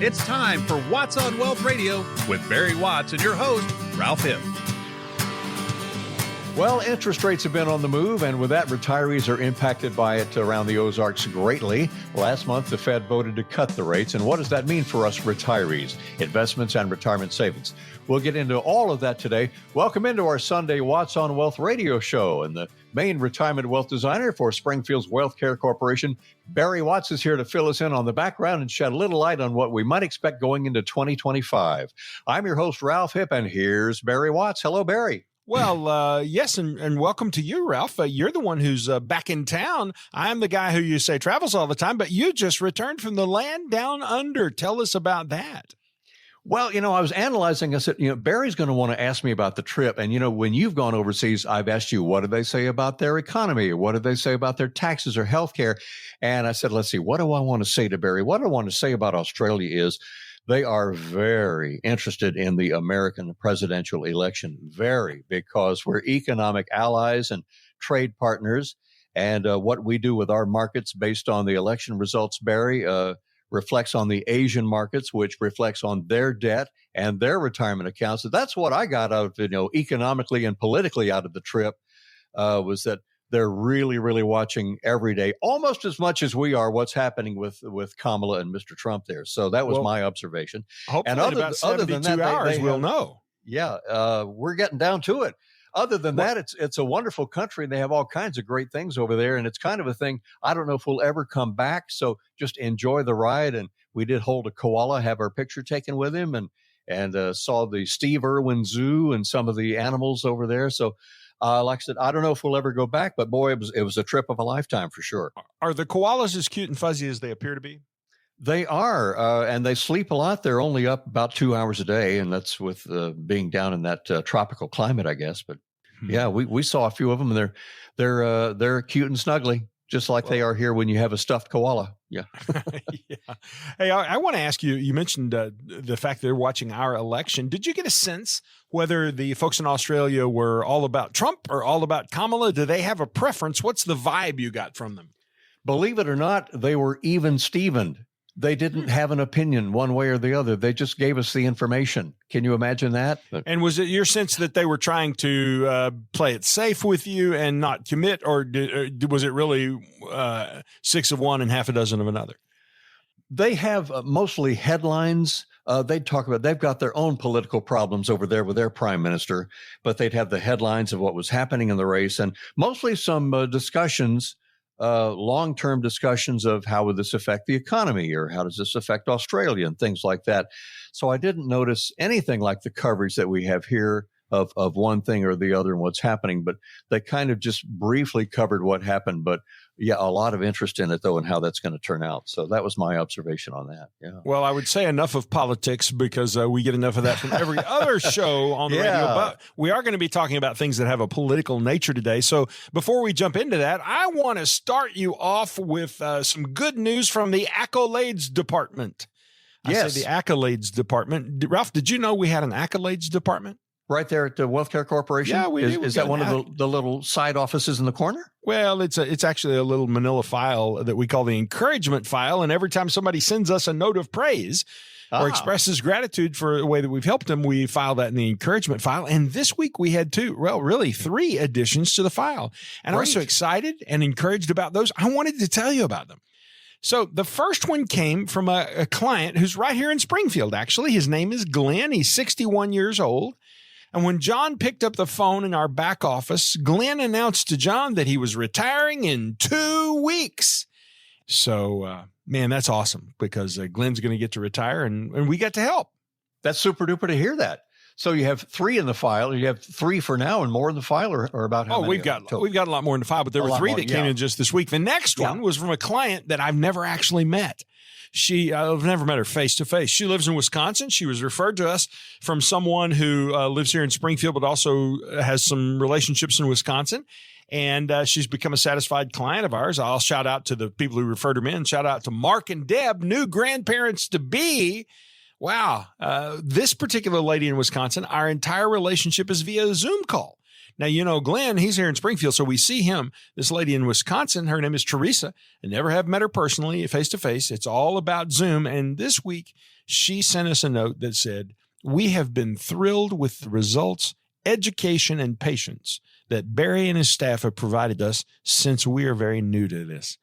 It's time for Watts on Wealth Radio with Barry Watts and your host, Ralph Hipp. Well, interest rates have been on the move, and with that, retirees are impacted by it around the Ozarks greatly. Last month, the Fed voted to cut the rates, and what does that mean for us retirees, investments, and retirement savings? We'll get into all of that today. Welcome into our Sunday Watts on Wealth radio show, and the main retirement wealth designer for Springfield's Wealth Care Corporation, Barry Watts, is here to fill us in on the background and shed a little light on what we might expect going into 2025. I'm your host, Ralph Hipp, and here's Barry Watts. Hello, Barry. Well, yes, and welcome to you, Ralph. You're the one who's back in town. I'm the guy who you say travels all the time, but you just returned from the land down under. Tell us about that. Well, I was analyzing. I said, Barry's going to want to ask me about the trip. And, when you've gone overseas, I've asked you, what do they say about their economy? What do they say about their taxes or healthcare? And I said, let's see, what do I want to say to Barry? What I want to say about Australia is they are very interested in the American presidential election, because we're economic allies and trade partners. And what we do with our markets based on the election results, Barry, reflects on the Asian markets, which reflects on their debt and their retirement accounts. So that's what I got out of, economically and politically out of the trip, was that they're really, really watching every day, almost as much as we are, what's happening with Kamala and Mr. Trump there. So that was my observation. Hopefully and other than that, hours, we'll know. Yeah, we're getting down to it. Other than that, it's a wonderful country. They have all kinds of great things over there. And it's kind of a thing, I don't know if we'll ever come back. So just enjoy the ride. And we did hold a koala, have our picture taken with him, and saw the Steve Irwin Zoo and some of the animals over there. So like I said, I don't know if we'll ever go back, but boy, it was a trip of a lifetime for sure. Are the koalas as cute and fuzzy as they appear to be? They are, and they sleep a lot. They're only up about 2 hours a day, and that's with being down in that tropical climate, I guess. But yeah, we saw a few of them, and they're cute and snuggly, just like they are here when you have a stuffed koala. Yeah. Yeah. Hey, I want to ask you, you mentioned the fact that they're watching our election. Did you get a sense whether the folks in Australia were all about Trump or all about Kamala? Do they have a preference? What's the vibe you got from them? Believe it or not, they were even-stevened. They didn't have an opinion one way or the other. They just gave us the information. Can you imagine that? And was it your sense that they were trying to play it safe with you and not commit, or was it really 6 of one and half a dozen of another? They have mostly headlines. They'd talk about, they've got their own political problems over there with their prime minister, but they'd have the headlines of what was happening in the race and mostly some discussions, long-term discussions of how would this affect the economy or how does this affect Australia and things like that. So I didn't notice anything like the coverage that we have here of one thing or the other and what's happening, but they kind of just briefly covered what happened. But yeah, a lot of interest in it, though, and how that's going to turn out. So that was my observation on that. Yeah. Well, I would say enough of politics because we get enough of that from every other show on the radio. But we are going to be talking about things that have a political nature today. So before we jump into that, I want to start you off with some good news from the accolades department. Yes. I say the accolades department. Ralph, did you know we had an accolades department? Right there at the Wealth Care Corporation? Yeah, we do. Is that one of the little side offices in the corner? Well, it's actually a little manila file that we call the encouragement file. And every time somebody sends us a note of praise or expresses gratitude for the way that we've helped them, we file that in the encouragement file. And this week we had three additions to the file. And I was so excited and encouraged about those. I wanted to tell you about them. So the first one came from a client who's right here in Springfield, actually. His name is Glenn. He's 61 years old. And when John picked up the phone in our back office, Glenn announced to John that he was retiring in 2 weeks. So, man, that's awesome because Glenn's going to get to retire and we got to help. That's super duper to hear that. So you have 3 in the file. You have 3 for now and more in the file or about how many? We've got a lot more in the file, but there were 3 that came in just this week. The next one was from a client that I've never actually met. I've never met her face to face. She lives in Wisconsin. She was referred to us from someone who lives here in Springfield, but also has some relationships in Wisconsin. And she's become a satisfied client of ours. I'll shout out to the people who referred her in. Shout out to Mark and Deb, new grandparents to be. Wow. This particular lady in Wisconsin, our entire relationship is via Zoom call. Now, Glenn, he's here in Springfield, so we see him. This lady in Wisconsin, her name is Teresa. I never have met her personally face-to-face. It's all about Zoom. And this week, she sent us a note that said, "We have been thrilled with the results, education, and patience that Barry and his staff have provided us since we are very new to this."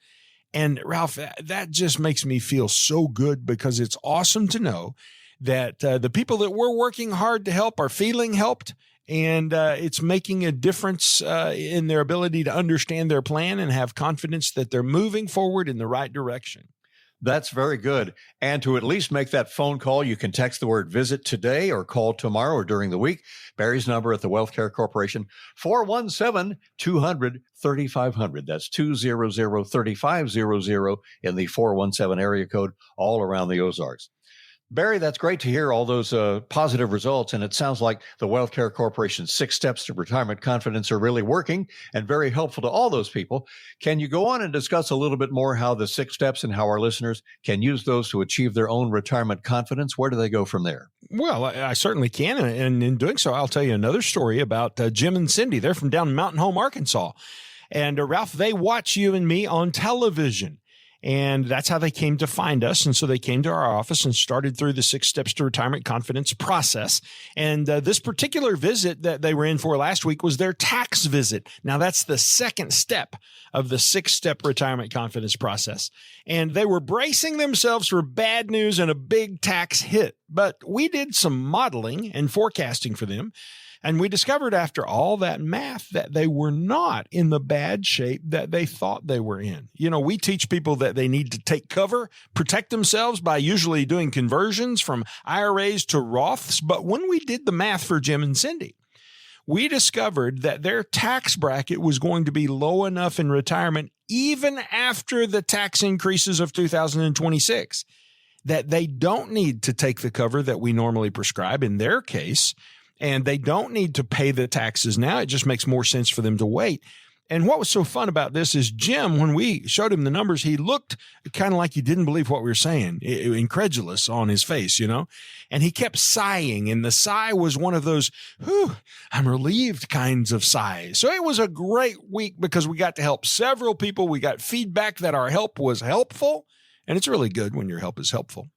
And Ralph, that just makes me feel so good, because it's awesome to know that the people that we're working hard to help are feeling helped, and it's making a difference in their ability to understand their plan and have confidence that they're moving forward in the right direction. That's very good. And to at least make that phone call, you can text the word visit today or call tomorrow or during the week. Barry's number at the Wealth Care Corporation, 417-200-3500. That's 200-3500 in the 417 area code all around the Ozarks. Barry, that's great to hear all those positive results. And it sounds like the Wealth Care Corporation's 6 steps to retirement confidence are really working and very helpful to all those people. Can you go on and discuss a little bit more how the 6 steps and how our listeners can use those to achieve their own retirement confidence? Where do they go from there? Well, I certainly can. And in doing so, I'll tell you another story about Jim and Cindy. They're from down in Mountain Home, Arkansas. And Ralph, they watch you and me on television. And that's how they came to find us. And so they came to our office and started through the 6 steps to retirement confidence process. And this particular visit that they were in for last week was their tax visit. Now, that's the second step of the 6-step retirement confidence process. And they were bracing themselves for bad news and a big tax hit. But we did some modeling and forecasting for them. And we discovered after all that math that they were not in the bad shape that they thought they were in. We teach people that they need to take cover, protect themselves by usually doing conversions from IRAs to Roths. But when we did the math for Jim and Cindy, we discovered that their tax bracket was going to be low enough in retirement, even after the tax increases of 2026, that they don't need to take the cover that we normally prescribe in their case. And they don't need to pay the taxes now. It just makes more sense for them to wait. And what was so fun about this is Jim, when we showed him the numbers, he looked kind of like he didn't believe what we were saying, incredulous on his face, and he kept sighing. And the sigh was one of those, whew, I'm relieved kinds of sighs. So it was a great week because we got to help several people. We got feedback that our help was helpful. And it's really good when your help is helpful.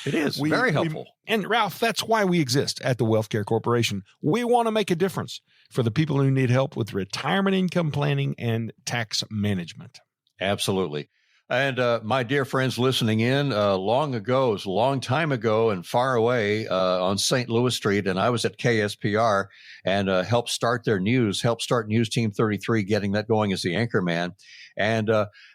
It is very helpful. And Ralph, that's why we exist at the Wealth Care Corporation. We want to make a difference for the people who need help with retirement income planning and tax management. Absolutely. And my dear friends listening in, long ago, it was a long time ago and far away on St. Louis Street, and I was at KSPR and helped start News Team 33, getting that going as the anchor man. And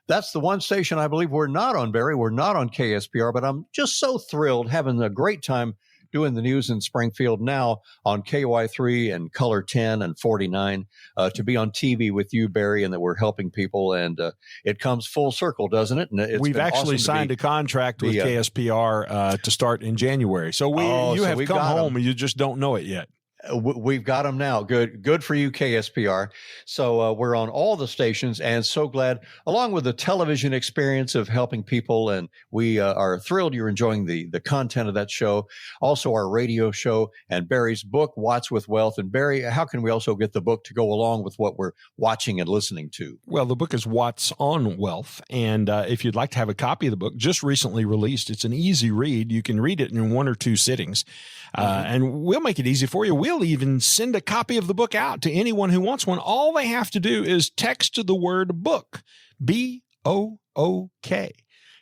that's the one station I believe we're not on, Barry. We're not on KSPR, but I'm just so thrilled, having a great time doing the news in Springfield now on KY3 and Color 10 and 49 to be on TV with you, Barry, and that we're helping people. And it comes full circle, doesn't it? And we've actually signed a contract with KSPR to start in January. So you have come home and you just don't know it yet. We've got them now. Good for you, KSPR. So we're on all the stations and so glad, along with the television experience of helping people. And we are thrilled you're enjoying the content of that show. Also our radio show and Barry's book, Watts with Wealth. And Barry, how can we also get the book to go along with what we're watching and listening to? Well, the book is Watts on Wealth. And if you'd like to have a copy of the book, just recently released, it's an easy read. You can read it in 1 or 2 sittings. And we'll make it easy for you. We'll even send a copy of the book out to anyone who wants one. All they have to do is text the word book, BOOK.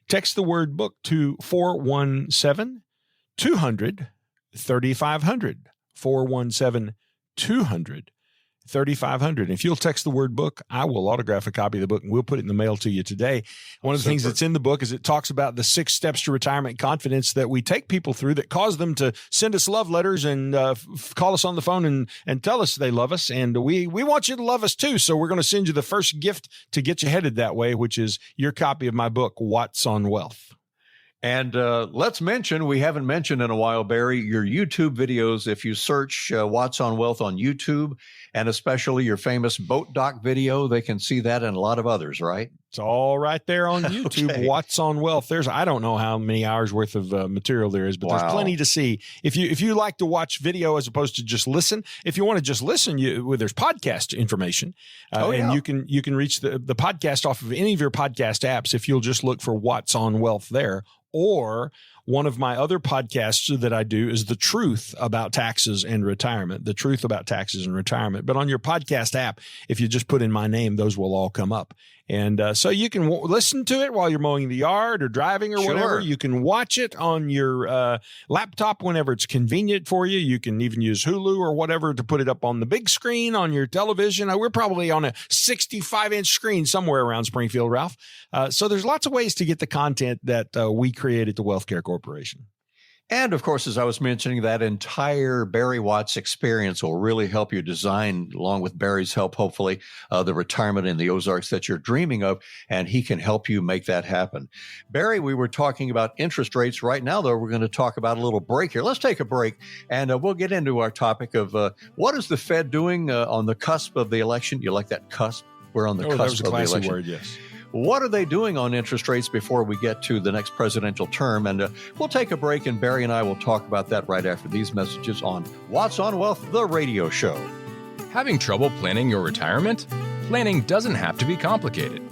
Text the word book to 417-200-3500, 417-200-3500. If you'll text the word book, I will autograph a copy of the book and we'll put it in the mail to you today. One of the things that's in the book is it talks about the 6 steps to retirement confidence that we take people through that cause them to send us love letters and call us on the phone and tell us they love us. And we want you to love us too. So we're going to send you the first gift to get you headed that way, which is your copy of my book, Watts on Wealth. And let's mention, we haven't mentioned in a while, Barry, your YouTube videos. If you search Watts on Wealth on YouTube, and especially your famous boat dock video, they can see that and a lot of others, right? It's all right there on YouTube. Okay. What's on Wealth? I don't know how many hours worth of material there is, but there's plenty to see. If you like to watch video as opposed to just listen, if you want to just listen, there's podcast information, and you can reach the podcast off of any of your podcast apps if you'll just look for What's on Wealth there. Or one of my other podcasts that I do is The Truth About Taxes and Retirement, The Truth About Taxes and Retirement. But on your podcast app, if you just put in my name, those will all come up. And so you can listen to it while you're mowing the yard or driving or whatever. You can watch it on your laptop whenever it's convenient for you. You can even use Hulu or whatever to put it up on the big screen on your television. We're probably on a 65-inch screen somewhere around Springfield, Ralph. So there's lots of ways to get the content that we create at the Wealth Care Corporation. And of course, as I was mentioning, that entire Barry Watts experience will really help you design, along with Barry's help, hopefully, the retirement in the Ozarks that you're dreaming of, and he can help you make that happen. Barry, we were talking about interest rates. Right now, though, we're going to talk about a little break here. Let's take a break, and we'll get into our topic of what is the Fed doing on the cusp of the election? You like that cusp? We're on the cusp of the election. Word, yes. What are they doing on interest rates before we get to the next presidential term? And we'll take a break, and Barry and I will talk about that right after these messages on What's on Wealth, the radio show. Having trouble planning your retirement? Planning doesn't have to be complicated.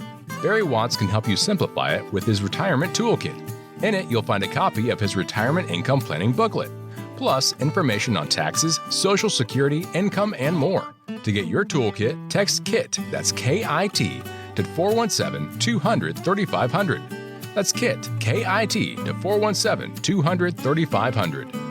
Barry Watts can help you simplify it with his Retirement Toolkit. In it, you'll find a copy of his Retirement Income Planning Booklet, plus information on taxes, Social Security, income, and more. To get your toolkit, text KIT, that's K-I-T, to 417-200-3500. That's KIT, K-I-T, to 417-200-3500.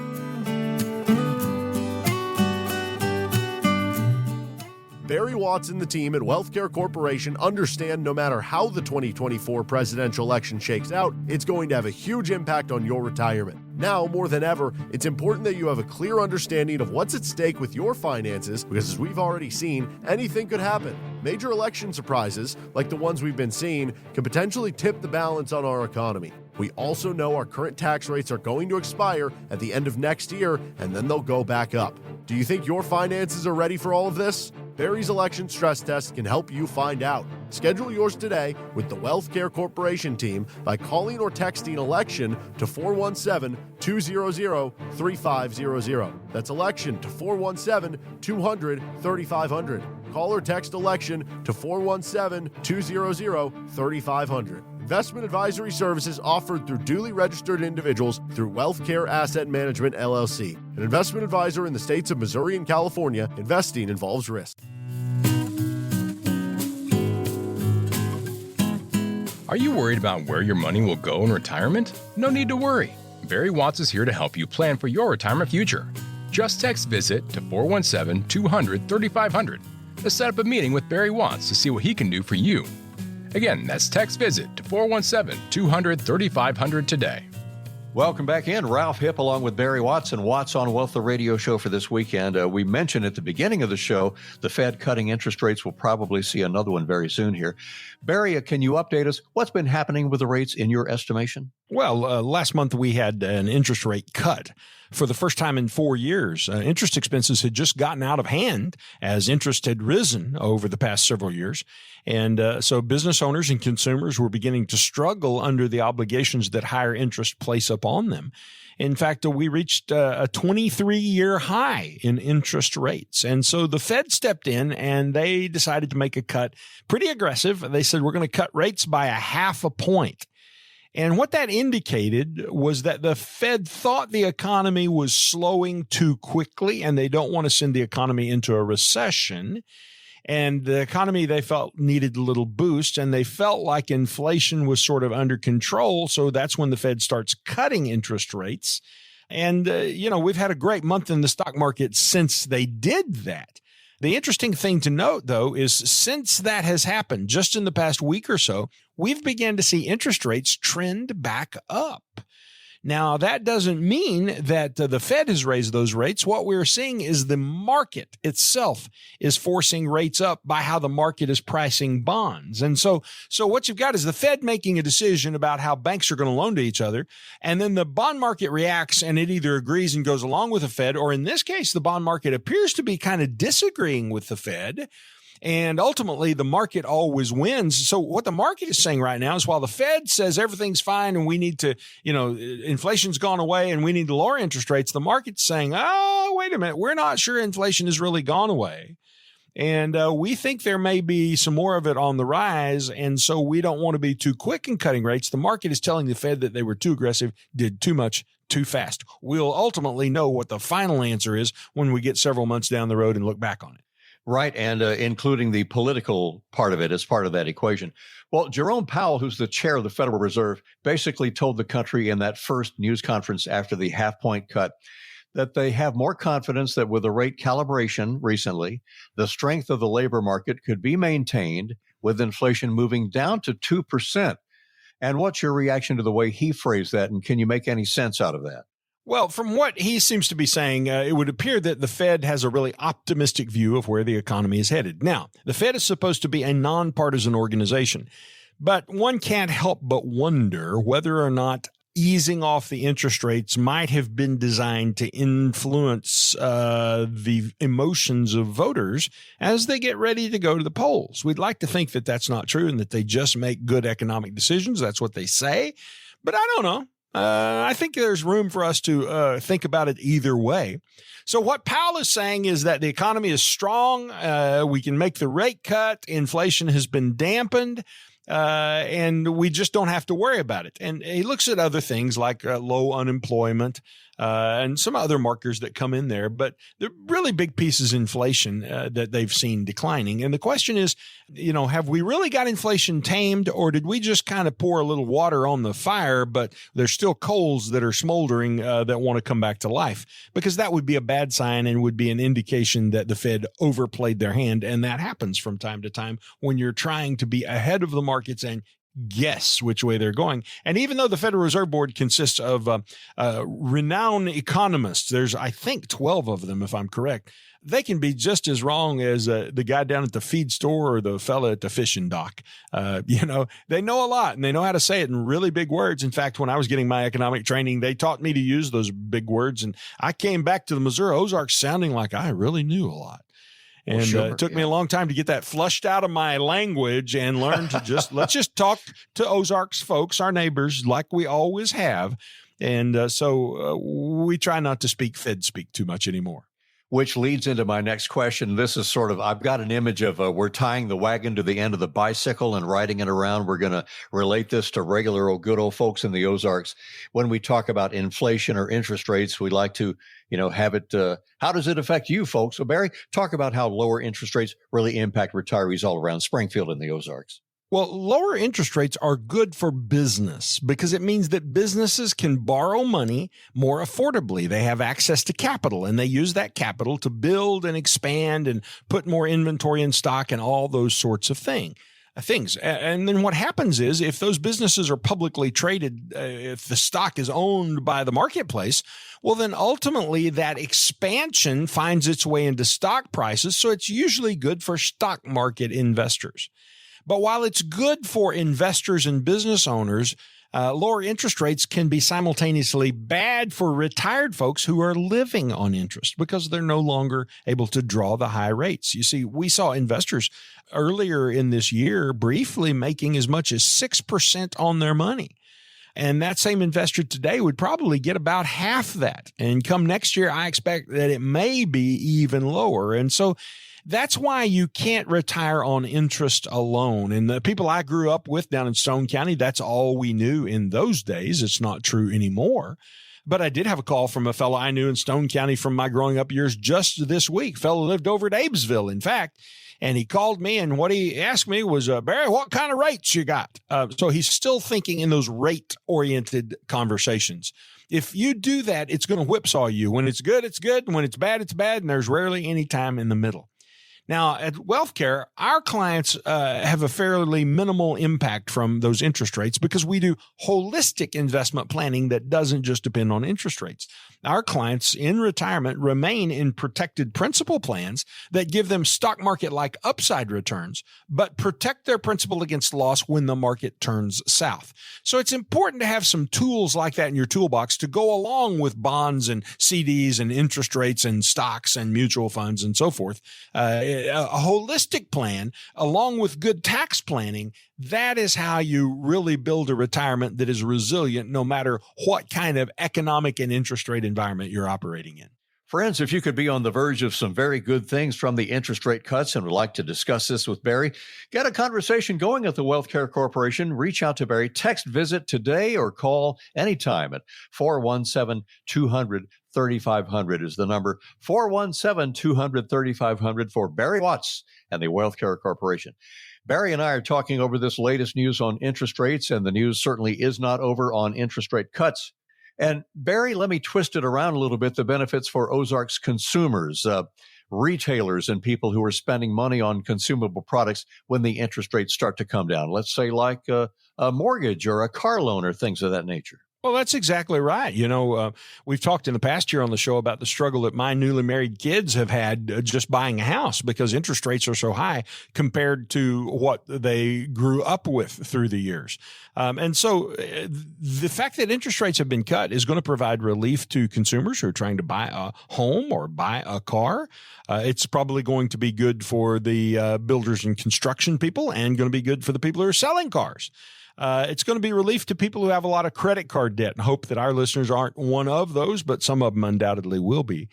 Barry Watts and the team at Wealth Care Corporation understand no matter how the 2024 presidential election shakes out, it's going to have a huge impact on your retirement. Now, more than ever, it's important that you have a clear understanding of what's at stake with your finances, because as we've already seen, anything could happen. Major election surprises, like the ones we've been seeing, can potentially tip the balance on our economy. We also know our current tax rates are going to expire at the end of next year, and then they'll go back up. Do you think your finances are ready for all of this? Barry's election stress test can help you find out. Schedule yours today with the Wealth Care Corporation team by calling or texting ELECTION to 417-200-3500. That's ELECTION to 417-200-3500. Call or text ELECTION to 417-200-3500. Investment advisory services offered through duly registered individuals through Wealth Care Asset Management, LLC. An investment advisor in the states of Missouri and California. Investing involves risk. Are you worried about where your money will go in retirement? No need to worry. Barry Watts is here to help you plan for your retirement future. Just text VISIT to 417-200-3500 to set up a meeting with Barry Watts to see what he can do for you. Again, that's text VISIT to 417-200-3500 today. Welcome back in. Ralph Hipp along with Barry Watts and Watts on Wealth, the radio show for this weekend. We mentioned at the beginning of the show, the Fed cutting interest rates. We'll probably see another one very soon here. Barry, can you update us? What's been happening with the rates in your estimation? Well, last month we had an interest rate cut. For the first time in 4 years, interest expenses had just gotten out of hand as interest had risen over the past several years. And so business owners and consumers were beginning to struggle under the obligations that higher interest place upon them. In fact, we reached a 23-year high in interest rates. And so the Fed stepped in and they decided to make a cut pretty aggressive. They said, we're going to cut rates by 0.5 point. And what that indicated was that the Fed thought the economy was slowing too quickly, and they don't want to send the economy into a recession. And the economy, they felt, needed a little boost, and they felt like inflation was sort of under control. So that's when the Fed starts cutting interest rates. And, we've had a great month in the stock market since they did that. The interesting thing to note, though, is since that has happened, just in the past week or so, we've begun to see interest rates trend back up. Now, that doesn't mean that the Fed has raised those rates. What we're seeing is the market itself is forcing rates up by how the market is pricing bonds. And so what you've got is the Fed making a decision about how banks are going to loan to each other. And then the bond market reacts and it either agrees and goes along with the Fed, or in this case, the bond market appears to be kind of disagreeing with the Fed. And ultimately, the market always wins. So what the market is saying right now is while the Fed says everything's fine and we need to, inflation's gone away and we need to lower interest rates, the market's saying, oh, wait a minute, we're not sure inflation has really gone away. And we think there may be some more of it on the rise. And so we don't want to be too quick in cutting rates. The market is telling the Fed that they were too aggressive, did too much, too fast. We'll ultimately know what the final answer is when we get several months down the road and look back on it. Right, and including the political part of it as part of that equation. Well, Jerome Powell, who's the chair of the Federal Reserve, basically told the country in that first news conference after the half-point cut that they have more confidence that with the rate calibration recently, the strength of the labor market could be maintained with inflation moving down to 2%. And what's your reaction to the way he phrased that, and can you make any sense out of that? Well, from what he seems to be saying, it would appear that the Fed has a really optimistic view of where the economy is headed. Now, the Fed is supposed to be a nonpartisan organization, but one can't help but wonder whether or not easing off the interest rates might have been designed to influence the emotions of voters as they get ready to go to the polls. We'd like to think that that's not true and that they just make good economic decisions. That's what they say, but I don't know. I think there's room for us to think about it either way. So what Powell is saying is that the economy is strong. We can make the rate cut. Inflation has been dampened. And we just don't have to worry about it. And he looks at other things like low unemployment and some other markers that come in there. But the really big piece is inflation that they've seen declining. And the question is, have we really got inflation tamed, or did we just kind of pour a little water on the fire, but there's still coals that are smoldering that want to come back to life? Because that would be a bad sign and would be an indication that the Fed overplayed their hand. And that happens from time to time when you're trying to be ahead of the markets and guess which way they're going. And even though the Federal Reserve Board consists of renowned economists, there's, I think, 12 of them, if I'm correct, they can be just as wrong as the guy down at the feed store or the fella at the fishing dock. They know a lot and they know how to say it in really big words. In fact, when I was getting my economic training, they taught me to use those big words. And I came back to the Missouri Ozarks sounding like I really knew a lot. And it took me a long time to get that flushed out of my language and learn to let's just talk to Ozarks folks, our neighbors, like we always have. And so we try not to speak Fed speak too much anymore. Which leads into my next question. This is sort of, I've got an image of we're tying the wagon to the end of the bicycle and riding it around. We're going to relate this to regular good old folks in the Ozarks. When we talk about inflation or interest rates, we like to, have it, how does it affect you folks? So Barry, talk about how lower interest rates really impact retirees all around Springfield and the Ozarks. Well, lower interest rates are good for business because it means that businesses can borrow money more affordably. They have access to capital and they use that capital to build and expand and put more inventory in stock and all those sorts of things. And then what happens is if those businesses are publicly traded, if the stock is owned by the marketplace, well, then ultimately that expansion finds its way into stock prices. So it's usually good for stock market investors. But while it's good for investors and business owners, lower interest rates can be simultaneously bad for retired folks who are living on interest because they're no longer able to draw the high rates. You see, we saw investors earlier in this year briefly making as much as 6% on their money. And that same investor today would probably get about half that. And come next year, I expect that it may be even lower. And so that's why you can't retire on interest alone. And the people I grew up with down in Stone County, that's all we knew in those days. It's not true anymore. But I did have a call from a fellow I knew in Stone County from my growing up years just this week. Fellow lived over at Abbeville, in fact. And he called me, and what he asked me was, Barry, what kind of rates you got? So he's still thinking in those rate-oriented conversations. If you do that, it's going to whipsaw you. When it's good, it's good. And when it's bad, and there's rarely any time in the middle. Now, at WealthCare, our clients have a fairly minimal impact from those interest rates because we do holistic investment planning that doesn't just depend on interest rates. Our clients in retirement remain in protected principal plans that give them stock market-like upside returns, but protect their principal against loss when the market turns south. So it's important to have some tools like that in your toolbox to go along with bonds and CDs and interest rates and stocks and mutual funds and so forth. a holistic plan along with good tax planning, that is how you really build a retirement that is resilient no matter what kind of economic and interest rate environment you're operating in. Friends, if you could be on the verge of some very good things from the interest rate cuts and would like to discuss this with Barry, get a conversation going at the Wealth Care Corporation. Reach out to Barry. Text visit today or call anytime at 417-200-3500 is the number. 417-200-3500 for Barry Watts and the Wealth Care Corporation. Barry and I are talking over this latest news on interest rates, and the news certainly is not over on interest rate cuts. And Barry, let me twist it around a little bit, the benefits for Ozarks consumers, retailers, and people who are spending money on consumable products when the interest rates start to come down. Let's say like a mortgage or a car loan or things of that nature. Well, that's exactly right. We've talked in the past year on the show about the struggle that my newly married kids have had just buying a house because interest rates are so high compared to what they grew up with through the years. And so the fact that interest rates have been cut is going to provide relief to consumers who are trying to buy a home or buy a car. It's probably going to be good for the builders and construction people and going to be good for the people who are selling cars. It's going to be relief to people who have a lot of credit card debt, and hope that our listeners aren't one of those, but some of them undoubtedly will be.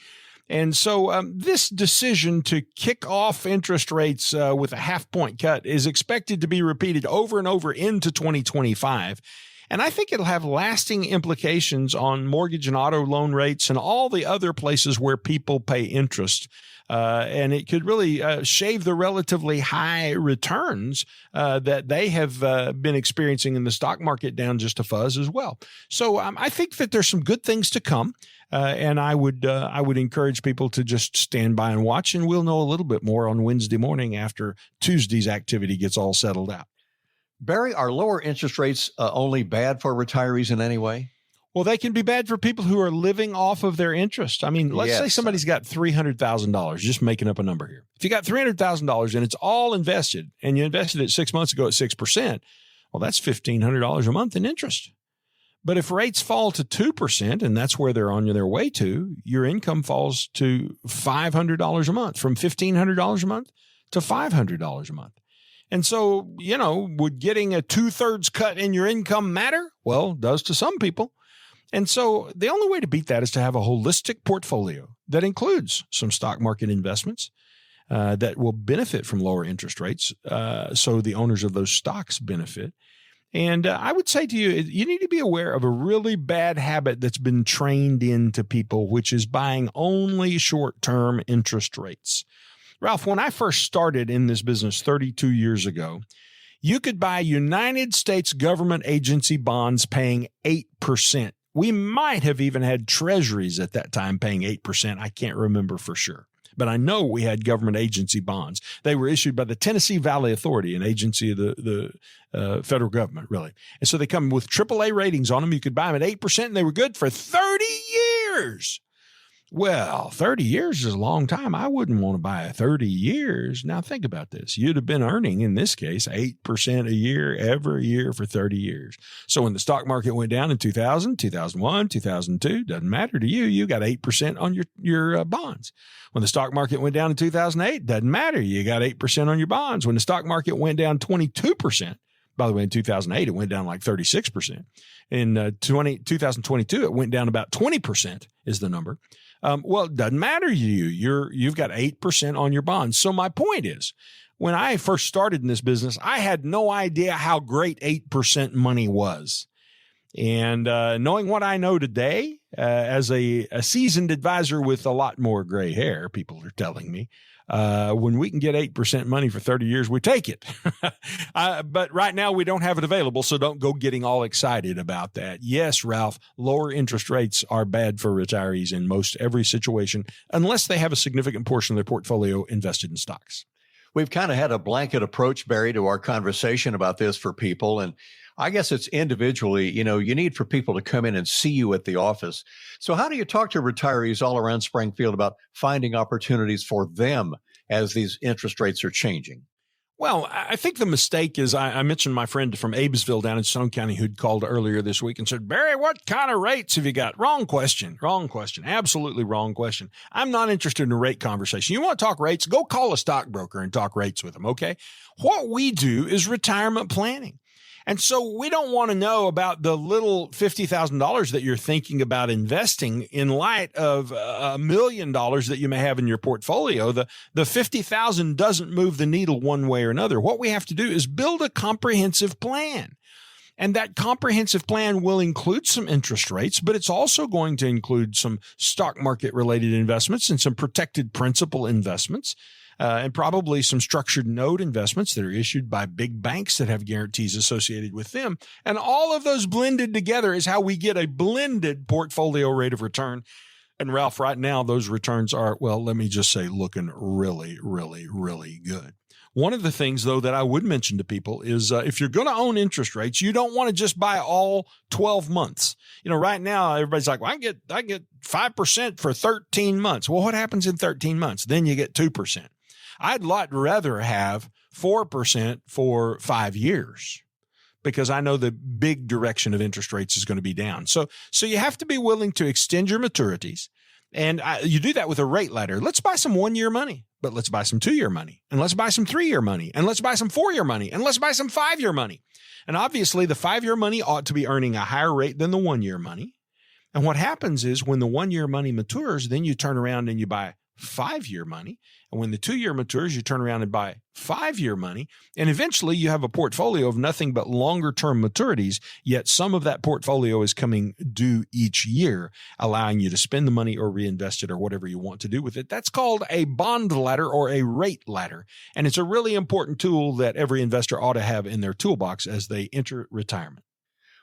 And so this decision to kick off interest rates with a half-point cut is expected to be repeated over and over into 2025. And I think it'll have lasting implications on mortgage and auto loan rates and all the other places where people pay interest. And it could really shave the relatively high returns that they have been experiencing in the stock market down just a fuzz as well. So I think that there's some good things to come. And I would encourage people to just stand by and watch, and we'll know a little bit more on Wednesday morning after Tuesday's activity gets all settled out. Barry, are lower interest rates only bad for retirees in any way? Well, they can be bad for people who are living off of their interest. I mean, let's say somebody's got $300,000, just making up a number here. If you got $300,000 and it's all invested, and you invested it 6 months ago at 6%, well, that's $1,500 a month in interest. But if rates fall to 2%, and that's where they're on their way to, your income falls to $500 a month, from $1,500 a month to $500 a month. And so, would getting a 2/3 cut in your income matter? Well, it does to some people. And so the only way to beat that is to have a holistic portfolio that includes some stock market investments that will benefit from lower interest rates. So the owners of those stocks benefit. And I would say to you, you need to be aware of a really bad habit that's been trained into people, which is buying only short-term interest rates. Ralph, when I first started in this business 32 years ago, you could buy United States government agency bonds paying 8%. We might have even had treasuries at that time paying 8%. I can't remember for sure, but I know we had government agency bonds. They were issued by the Tennessee Valley Authority, an agency of the federal government, really. And so they come with AAA ratings on them. You could buy them at 8%, and they were good for 30 years. Well, 30 years is a long time. I wouldn't want to buy 30 years. Now think about this. You'd have been earning, in this case, 8% a year every year for 30 years. So when the stock market went down in 2000, 2001, 2002, doesn't matter to you. You got 8% on your bonds. When the stock market went down in 2008, doesn't matter. You got 8% on your bonds. When the stock market went down 22%, by the way, in 2008, it went down like 36%. In 2022, it went down about 20% is the number. Well, it doesn't matter to you. You've got 8% on your bonds. So my point is, when I first started in this business, I had no idea how great 8% money was. And knowing what I know today, as a seasoned advisor with a lot more gray hair, people are telling me, when we can get 8% money for 30 years, we take it. But right now we don't have it available, so don't go getting all excited about that. Yes, Ralph, lower interest rates are bad for retirees in most every situation, unless they have a significant portion of their portfolio invested in stocks. We've kind of had a blanket approach, Barry, to our conversation about this for people. And I guess it's individually, you need for people to come in and see you at the office. So how do you talk to retirees all around Springfield about finding opportunities for them as these interest rates are changing? Well, I think the mistake is I mentioned my friend from Abbeville down in Stone County who'd called earlier this week and said, Barry, what kind of rates have you got? Wrong question. Absolutely wrong question. I'm not interested in a rate conversation. You want to talk rates? Go call a stockbroker and talk rates with them, okay? What we do is retirement planning. And so we don't want to know about the little $50,000 that you're thinking about investing in light of $1 million that you may have in your portfolio. The $50,000 doesn't move the needle one way or another. What we have to do is build a comprehensive plan. And that comprehensive plan will include some interest rates, but it's also going to include some stock market related investments and some protected principal investments. And probably some structured note investments that are issued by big banks that have guarantees associated with them. And all of those blended together is how we get a blended portfolio rate of return. And Ralph, right now, those returns are, well, let me just say, looking really, really, really good. One of the things, though, that I would mention to people is if you're going to own interest rates, you don't want to just buy all 12 months. You know, right now, everybody's like, well, I get 5% for 13 months. Well, what happens in 13 months? Then you get 2%. I'd lot rather have 4% for 5 years because I know the big direction of interest rates is going to be down. So you have to be willing to extend your maturities. And you do that with a rate ladder. Let's buy some 1-year money, but let's buy some 2-year money, and let's buy some 3-year money, and let's buy some 4-year money, and let's buy some 5-year money. And obviously the 5-year money ought to be earning a higher rate than the 1-year money. And what happens is when the 1-year money matures, then you turn around and you buy 5-year money. And when the 2-year matures, you turn around and buy 5-year money. And eventually you have a portfolio of nothing but longer term maturities, yet some of that portfolio is coming due each year, allowing you to spend the money or reinvest it or whatever you want to do with it. That's called a bond ladder or a rate ladder. And it's a really important tool that every investor ought to have in their toolbox as they enter retirement.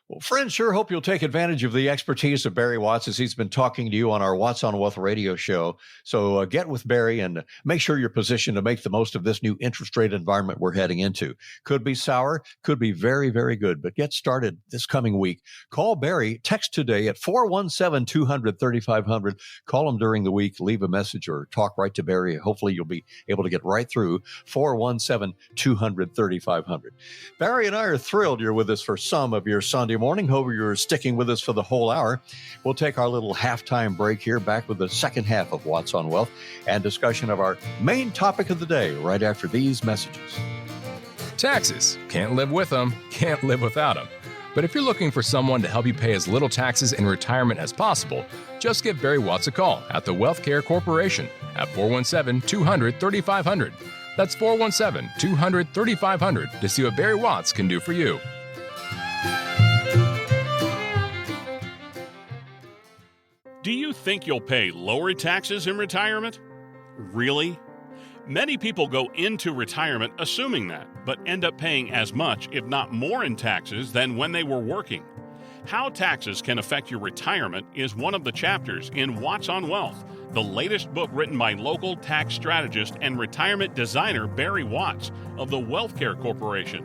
Well, friends, sure hope you'll take advantage of the expertise of Barry Watts as he's been talking to you on our Watts on Wealth radio show. So get with Barry and make sure you're positioned to make the most of this new interest rate environment we're heading into. Could be sour, could be very, very good, but get started this coming week. Call Barry, text today at 417-200-3500. Call him during the week, leave a message or talk right to Barry. Hopefully you'll be able to get right through 417-200-3500. Barry and I are thrilled you're with us for some of your Sunday morning. Hope you're sticking with us for the whole hour. We'll take our little halftime break here, back with the second half of Watts on Wealth and discussion of our main topic of the day right after these messages. Taxes. Can't live with them, can't live without them. But if you're looking for someone to help you pay as little taxes in retirement as possible, just give Barry Watts a call at the Wealth Care Corporation at 417-200-3500. That's 417-200-3500 to see what Barry Watts can do for you. Do you think you'll pay lower taxes in retirement? Really? Many people go into retirement assuming that, but end up paying as much, if not more, in taxes than when they were working. How taxes can affect your retirement is one of the chapters in Watts on Wealth, the latest book written by local tax strategist and retirement designer Barry Watts of the Wealth Care Corporation.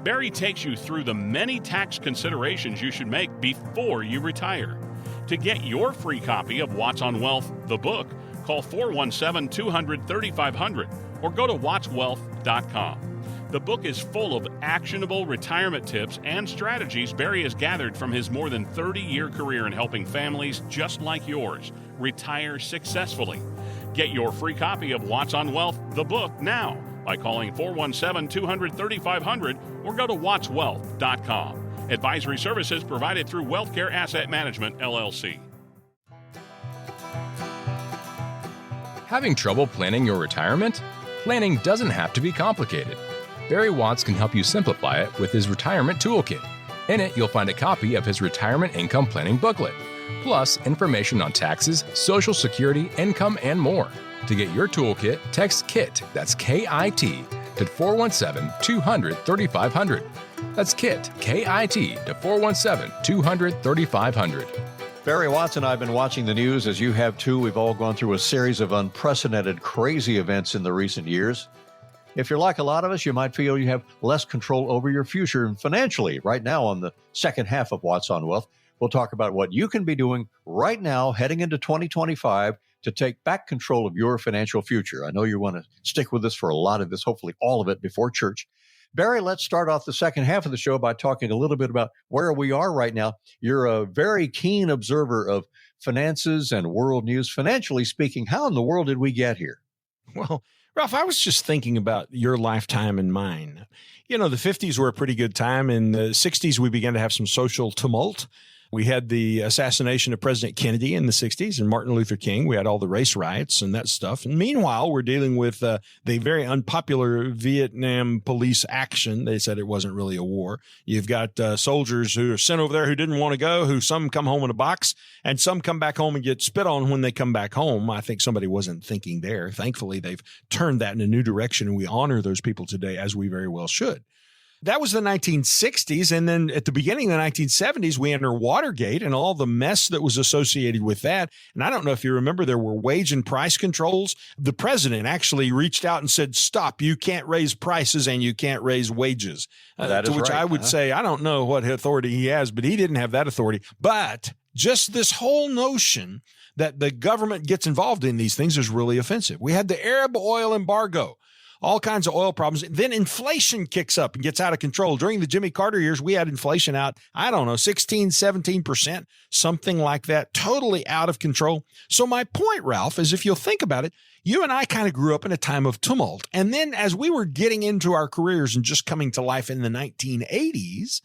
Barry takes you through the many tax considerations you should make before you retire. To get your free copy of Watts on Wealth, the book, call 417-200-3500 or go to wattswealth.com. The book is full of actionable retirement tips and strategies Barry has gathered from his more than 30-year career in helping families just like yours retire successfully. Get your free copy of Watts on Wealth, the book, now by calling 417-200-3500 or go to wattswealth.com. Advisory services provided through WealthCare Asset Management, LLC. Having trouble planning your retirement? Planning doesn't have to be complicated. Barry Watts can help you simplify it with his retirement toolkit. In it, you'll find a copy of his retirement income planning booklet, plus information on taxes, Social Security, income, and more. To get your toolkit, text KIT, that's K-I-T, to 417-200-3500. That's KIT, K-I-T, to 417-200-3500. Barry Watts and I have been watching the news, as you have too. We've all gone through a series of unprecedented, crazy events in the recent years. If you're like a lot of us, you might feel you have less control over your future and financially. Right now on the second half of Watts on Wealth, we'll talk about what you can be doing right now heading into 2025 to take back control of your financial future. I know you want to stick with us for a lot of this, hopefully all of it before church. Barry, let's start off the second half of the show by talking a little bit about where we are right now. You're a very keen observer of finances and world news. Financially speaking, how in the world did we get here? Well, Ralph, I was just thinking about your lifetime and mine. The 50s were a pretty good time. In the 60s, we began to have some social tumult. We had the assassination of President Kennedy in the 60s and Martin Luther King. We had all the race riots and that stuff. And meanwhile, we're dealing with the very unpopular Vietnam police action. They said it wasn't really a war. You've got soldiers who are sent over there who didn't want to go, who some come home in a box and some come back home and get spit on when they come back home. I think somebody wasn't thinking there. Thankfully, they've turned that in a new direction, and we honor those people today, as we very well should. That was the 1960s. And then at the beginning of the 1970s, we enter Watergate and all the mess that was associated with that. And I don't know if you remember, there were wage and price controls. The president actually reached out and said, stop, you can't raise prices and you can't raise wages. To which I would say, I don't know what authority he has, but he didn't have that authority. But just this whole notion that the government gets involved in these things is really offensive. We had the Arab oil embargo. All kinds of oil problems. Then inflation kicks up and gets out of control. During the Jimmy Carter years, we had inflation out, 16, 17%, something like that, totally out of control. So my point, Ralph, is if you'll think about it, you and I kind of grew up in a time of tumult. And then as we were getting into our careers and just coming to life in the 1980s,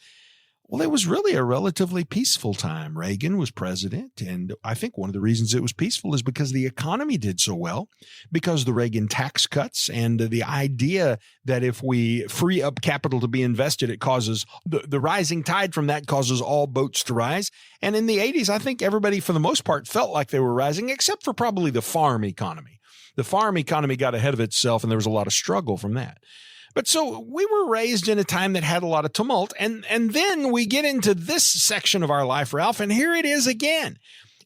well, it was really a relatively peaceful time. Reagan was president, and I think one of the reasons it was peaceful is because the economy did so well, because the Reagan tax cuts and the idea that if we free up capital to be invested, it causes the rising tide from that causes all boats to rise. And in the 80s, I think everybody, for the most part, felt like they were rising, except for probably the farm economy. The farm economy got ahead of itself, and there was a lot of struggle from that. But so we were raised in a time that had a lot of tumult. And then we get into this section of our life, Ralph, and here it is again.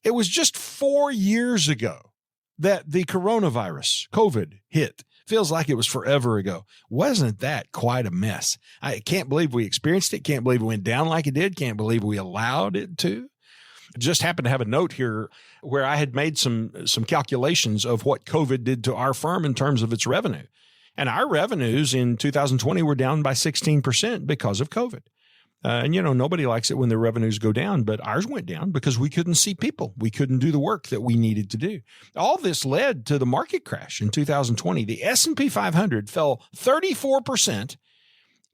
It was just 4 years ago that the coronavirus, COVID, hit. Feels like it was forever ago. Wasn't that quite a mess? I can't believe we experienced it. Can't believe it went down like it did. Can't believe we allowed it to. Just happened to have a note here where I had made some calculations of what COVID did to our firm in terms of its revenue. And our revenues in 2020 were down by 16% because of COVID. And nobody likes it when their revenues go down, but ours went down because we couldn't see people. We couldn't do the work that we needed to do. All this led to the market crash in 2020. The S&P 500 fell 34%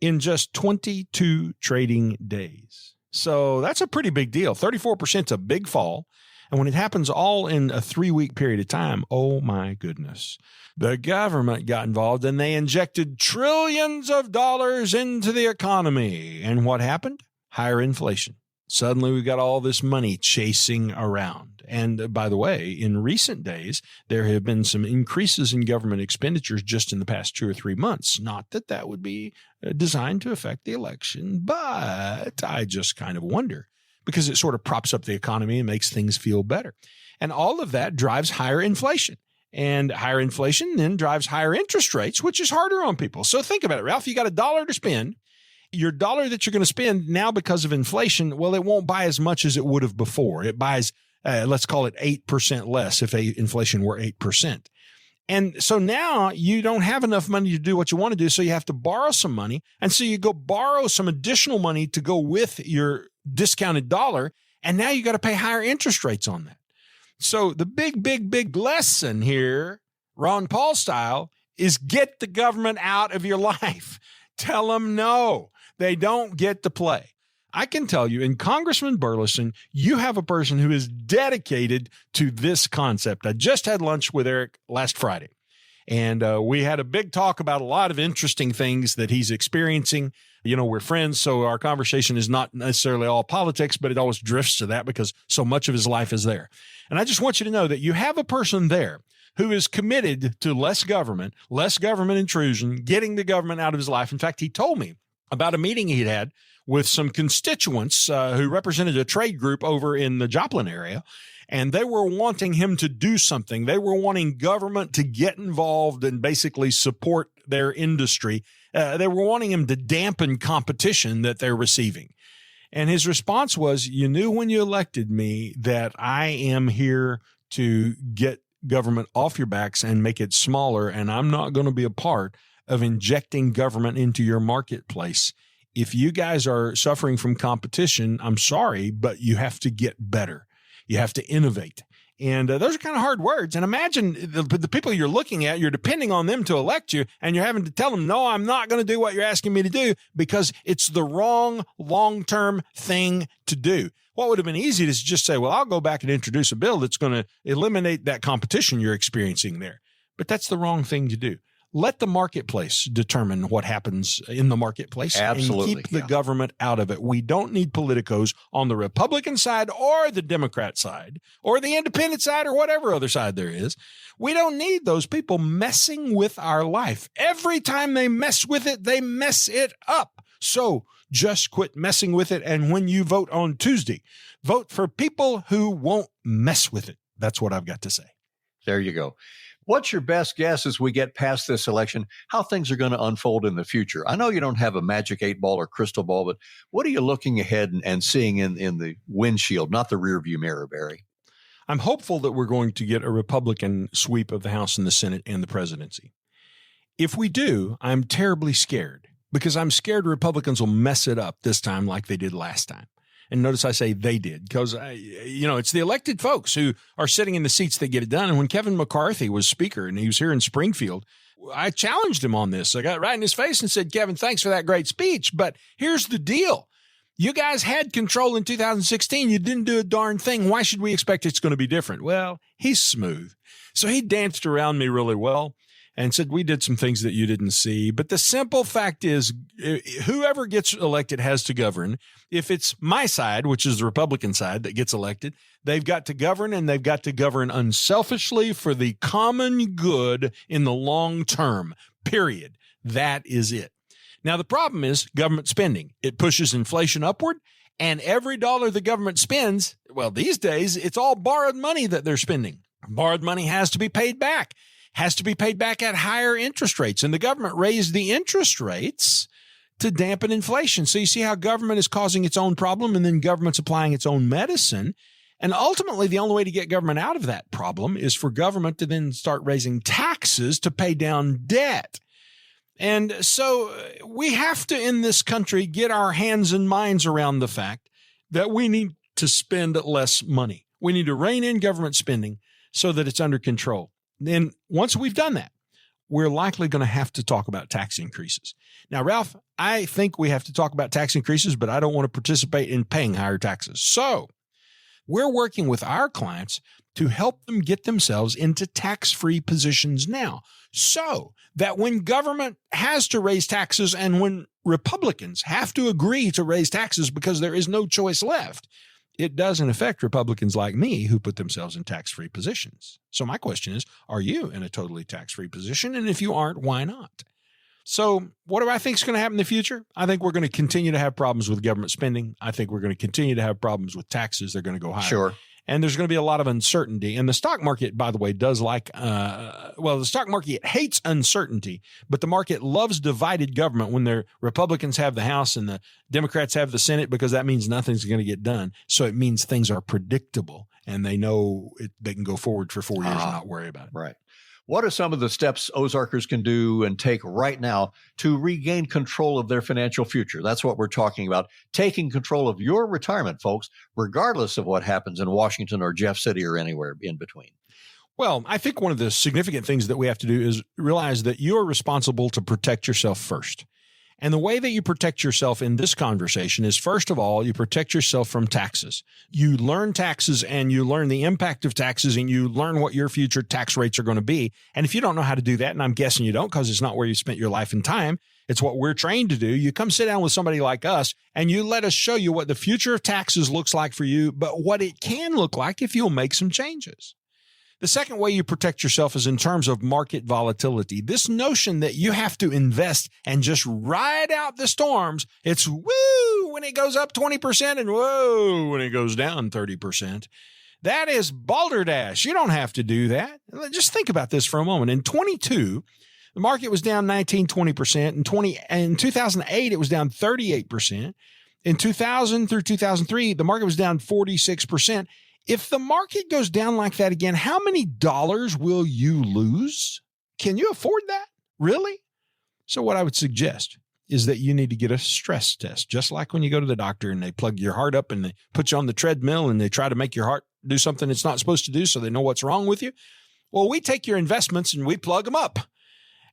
in just 22 trading days. So that's a pretty big deal. 34% is a big fall. And when it happens all in a 3-week period of time, oh my goodness. The government got involved and they injected trillions of dollars into the economy. And what happened? Higher inflation. Suddenly we've got all this money chasing around. And by the way, in recent days, there have been some increases in government expenditures just in the past 2 or 3 months. Not that that would be designed to affect the election, but I just kind of wonder, because it sort of props up the economy and makes things feel better. And all of that drives higher inflation. And higher inflation then drives higher interest rates, which is harder on people. So think about it, Ralph. You got $1 to spend. Your dollar that you're going to spend now because of inflation, well, it won't buy as much as it would have before. It buys, let's call it 8% less if inflation were 8%. And so now you don't have enough money to do what you want to do, so you have to borrow some money. And so you go borrow some additional money to go with your discounted dollar, and now you got to pay higher interest rates on that. So the big lesson here, Ron Paul style, is get the government out of your life. Tell them no, they don't get to play. I can tell you, in Congressman Burleson, you have a person who is dedicated to this concept. I just had lunch with Eric last Friday, and we had a big talk about a lot of interesting things that he's experiencing. We're friends, so our conversation is not necessarily all politics, but it always drifts to that because so much of his life is there. And I just want you to know that you have a person there who is committed to less government intrusion, getting the government out of his life. In fact, he told me about a meeting he'd had with some constituents who represented a trade group over in the Joplin area, and they were wanting him to do something. They were wanting government to get involved and basically support their industry. They were wanting him to dampen competition that they're receiving. And his response was, you knew when you elected me that I am here to get government off your backs and make it smaller. And I'm not going to be a part of injecting government into your marketplace. If you guys are suffering from competition, I'm sorry, but you have to get better. You have to innovate. And those are kind of hard words. And imagine the people you're looking at, you're depending on them to elect you, and you're having to tell them, no, I'm not going to do what you're asking me to do because it's the wrong long-term thing to do. What would have been easy is just say, well, I'll go back and introduce a bill that's going to eliminate that competition you're experiencing there. But that's the wrong thing to do. Let the marketplace determine what happens in the marketplace. Absolutely, and keep the government out of it. We don't need politicos on the Republican side or the Democrat side or the independent side or whatever other side there is. We don't need those people messing with our life. Every time they mess with it, they mess it up. So just quit messing with it. And when you vote on Tuesday, vote for people who won't mess with it. That's what I've got to say. There you go. What's your best guess as we get past this election, how things are going to unfold in the future? I know you don't have a magic 8-ball or crystal ball, but what are you looking ahead and seeing in the windshield, not the rearview mirror, Barry? I'm hopeful that we're going to get a Republican sweep of the House and the Senate and the presidency. If we do, I'm terribly scared because I'm scared Republicans will mess it up this time like they did last time. And notice I say they did because, it's the elected folks who are sitting in the seats that get it done. And when Kevin McCarthy was speaker and he was here in Springfield, I challenged him on this. I got right in his face and said, Kevin, thanks for that great speech. But here's the deal. You guys had control in 2016. You didn't do a darn thing. Why should we expect it's going to be different? Well, he's smooth. So he danced around me really well and said, we did some things that you didn't see. But the simple fact is, whoever gets elected has to govern. If it's my side, which is the Republican side that gets elected, they've got to govern, and they've got to govern unselfishly for the common good in the long term, period. That is it. Now, the problem is government spending. It pushes inflation upward, and every dollar the government spends, well, these days, it's all borrowed money that they're spending. Borrowed money has to be paid back. Has to be paid back at higher interest rates. And the government raised the interest rates to dampen inflation. So you see how government is causing its own problem and then government's applying its own medicine. And ultimately, the only way to get government out of that problem is for government to then start raising taxes to pay down debt. And so we have to, in this country, get our hands and minds around the fact that we need to spend less money. We need to rein in government spending so that it's under control. Then once we've done that, we're likely going to have to talk about tax increases. Now, Ralph, I think we have to talk about tax increases, but I don't want to participate in paying higher taxes. So we're working with our clients to help them get themselves into tax-free positions now so that when government has to raise taxes and when Republicans have to agree to raise taxes because there is no choice left, it doesn't affect Republicans like me who put themselves in tax-free positions. So my question is, are you in a totally tax-free position? And if you aren't, why not? So what do I think is going to happen in the future? I think we're going to continue to have problems with government spending. I think we're going to continue to have problems with taxes. They're going to go higher. Sure. And there's going to be a lot of uncertainty. And the stock market, by the way, does the stock market hates uncertainty, but the market loves divided government when the Republicans have the House and the Democrats have the Senate, because that means nothing's going to get done. So it means things are predictable and they know they can go forward for 4 years and not worry about it. Right. What are some of the steps Ozarkers can do and take right now to regain control of their financial future? That's what we're talking about, taking control of your retirement, folks, regardless of what happens in Washington or Jeff City or anywhere in between. Well, I think one of the significant things that we have to do is realize that you're responsible to protect yourself first. And the way that you protect yourself in this conversation is, first of all, you protect yourself from taxes. You learn taxes and you learn the impact of taxes and you learn what your future tax rates are going to be. And if you don't know how to do that, and I'm guessing you don't because it's not where you spent your life and time, it's what we're trained to do. You come sit down with somebody like us and you let us show you what the future of taxes looks like for you, but what it can look like if you'll make some changes. The second way you protect yourself is in terms of market volatility. This notion that you have to invest and just ride out the storms. It's woo when it goes up 20% and whoa when it goes down 30%. That is balderdash. You don't have to do that. Just think about this for a moment. In 22, the market was down 19-20%. In 2008, it was down 38%. In 2000 through 2003, the market was down 46%. If the market goes down like that again, how many dollars will you lose? Can you afford that? Really? So what I would suggest is that you need to get a stress test, just like when you go to the doctor and they plug your heart up and they put you on the treadmill and they try to make your heart do something it's not supposed to do so they know what's wrong with you. Well, we take your investments and we plug them up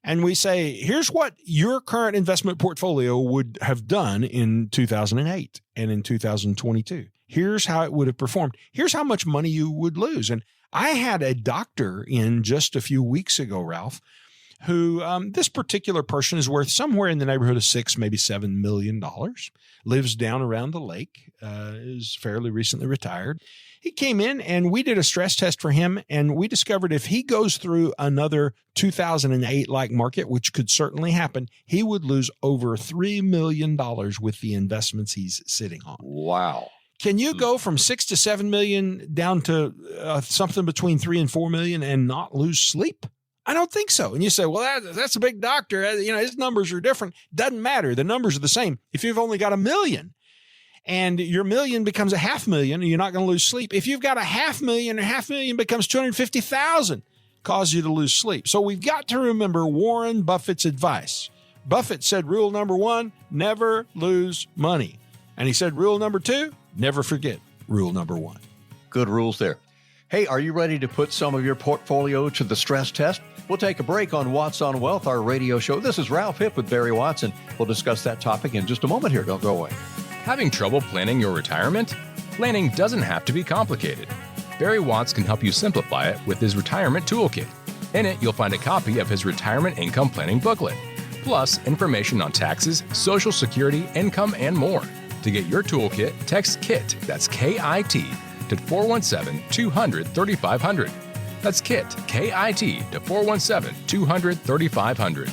and we say, here's what your current investment portfolio would have done in 2008 and in 2022. Here's how it would have performed. Here's how much money you would lose. And I had a doctor in just a few weeks ago, Ralph, who this particular person is worth somewhere in the neighborhood of $6, maybe $7 million, lives down around the lake, is fairly recently retired. He came in and we did a stress test for him, and we discovered if he goes through another 2008-like market, which could certainly happen, he would lose over $3 million with the investments he's sitting on. Wow. Can you go from 6 to 7 million down to something between 3 and 4 million and not lose sleep? I don't think so. And you say, well, that's a big doctor. His numbers are different. Doesn't matter. The numbers are the same. If you've only got $1 million and your $1 million becomes $500,000, you're not going to lose sleep. If you've got $500,000 and $500,000 becomes $250,000, cause you to lose sleep. So we've got to remember Warren Buffett's advice. Buffett said, rule number 1, never lose money. And he said, rule number 2, never forget rule number 1. Good rules there. Hey, are you ready to put some of your portfolio to the stress test? We'll take a break on Watts on Wealth, our radio show. This is Ralph Hipp with Barry Watson. We'll discuss that topic in just a moment here. Don't go away. Having trouble planning your retirement? Planning doesn't have to be complicated. Barry Watts can help you simplify it with his retirement toolkit. In it, you'll find a copy of his retirement income planning booklet, plus information on taxes, Social Security, income, and more. To get your toolkit, text KIT, that's K-I-T, to 417-200-3500. That's KIT, K-I-T, to 417-200-3500.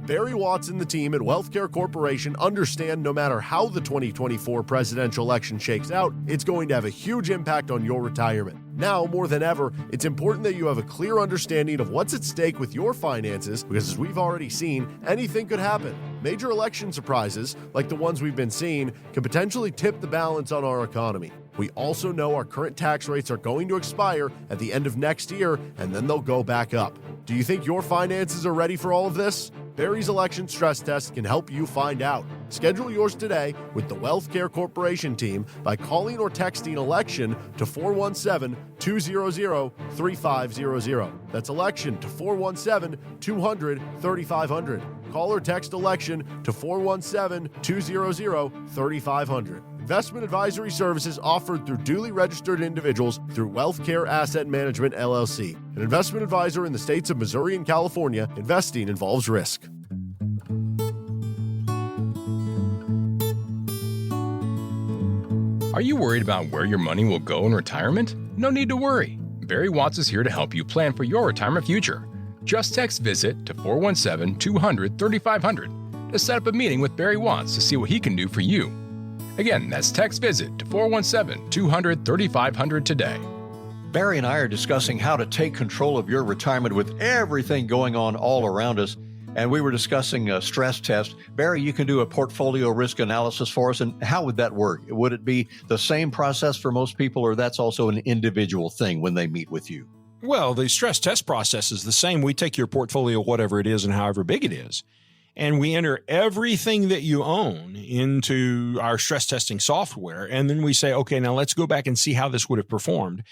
Barry Watts and the team at Wealthcare Corporation understand no matter how the 2024 presidential election shakes out, it's going to have a huge impact on your retirement. Now, more than ever, it's important that you have a clear understanding of what's at stake with your finances, because as we've already seen, anything could happen. Major election surprises, like the ones we've been seeing, can potentially tip the balance on our economy. We also know our current tax rates are going to expire at the end of next year, and then they'll go back up. Do you think your finances are ready for all of this? Barry's election stress test can help you find out. Schedule yours today with the Wealthcare Corporation team by calling or texting ELECTION to 417-200-3500. That's ELECTION to 417-200-3500. Call or text ELECTION to 417-200-3500. Investment advisory services offered through duly registered individuals through Wealthcare Asset Management, LLC. An investment advisor in the states of Missouri and California. Investing involves risk. Are you worried about where your money will go in retirement? No need to worry. Barry Watts is here to help you plan for your retirement future. Just text VISIT to 417-200-3500 to set up a meeting with Barry Watts to see what he can do for you. Again, that's text VISIT to 417-200-3500 today. Barry and I are discussing how to take control of your retirement with everything going on all around us. And we were discussing a stress test. Barry, you can do a portfolio risk analysis for us. And how would that work? Would it be the same process for most people, or that's also an individual thing when they meet with you? Well, the stress test process is the same. We take your portfolio, whatever it is and however big it is, and we enter everything that you own into our stress testing software. And then we say, okay, now let's go back and see how this would have performed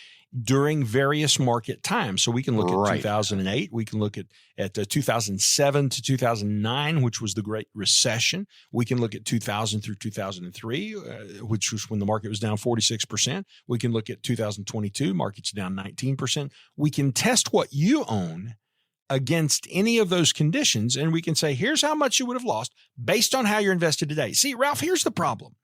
during various market times. So we can look at 2008. We can look at 2007 to 2009, which was the Great Recession. We can look at 2000 through 2003, which was when the market was down 46%. We can look at 2022, market's down 19%. We can test what you own against any of those conditions, and we can say, here's how much you would have lost based on how you're invested today. See, Ralph, here's the problem.